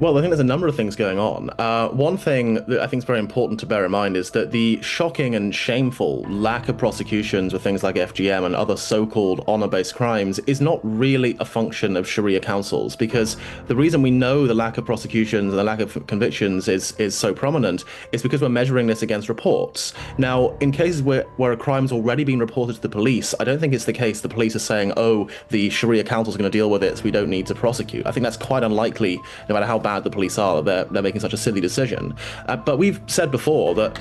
Well, I think there's a number of things going on. One thing that I think is very important to bear in mind is that the shocking and shameful lack of prosecutions with things like FGM and other so-called honor-based crimes is not really a function of Sharia councils, because the reason we know the lack of prosecutions and the lack of convictions is so prominent is because we're measuring this against reports. Now, in cases where a crime's already been reported to the police, I don't think it's the case the police are saying, oh, the Sharia council's going to deal with it, so we don't need to prosecute. I think that's quite unlikely, no matter how bad the police are, that they're making such a silly decision. But we've said before that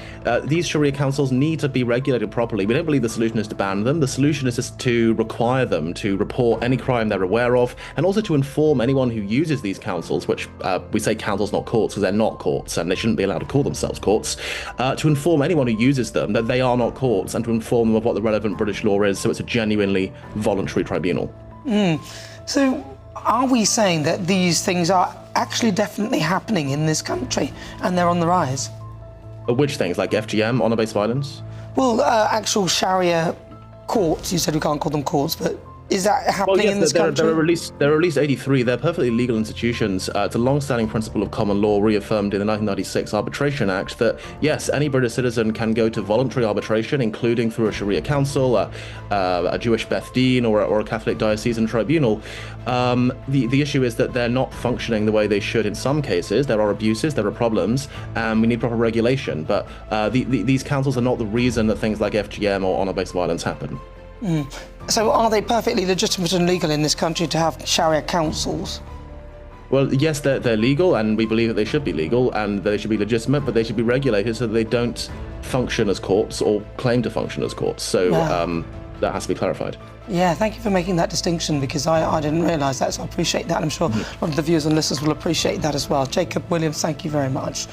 these Sharia councils need to be regulated properly. We don't believe the solution is to ban them. The solution is just to require them to report any crime they're aware of, and also to inform anyone who uses these councils, which we say councils, not courts, because they're not courts, and they shouldn't be allowed to call themselves courts, to inform anyone who uses them that they are not courts, and to inform them of what the relevant British law is, so it's a genuinely voluntary tribunal. So are we saying that these things are actually definitely happening in this country and they're on the rise? Which things, like FGM, honor-based violence? Well, actual Sharia courts, you said we can't call them courts, but is that happening in this country? There are at least 83. They're perfectly legal institutions. It's a long-standing principle of common law reaffirmed in the 1996 Arbitration Act that, yes, any British citizen can go to voluntary arbitration, including through a Sharia council, a Jewish Beth Din, or a Catholic diocesan tribunal. The issue is that they're not functioning the way they should in some cases. There are abuses, there are problems, and we need proper regulation. But these councils are not the reason that things like FGM or honor-based violence happen. So are they perfectly legitimate and legal in this country to have Sharia councils? Well, yes, they're legal, and we believe that they should be legal, and they should be legitimate, but they should be regulated so that they don't function as courts or claim to function as courts. So that has to be clarified. Yeah, thank you for making that distinction, because I didn't realise that, so I appreciate that. I'm sure a lot of the viewers and listeners will appreciate that as well. Jacob Williams, thank you very much.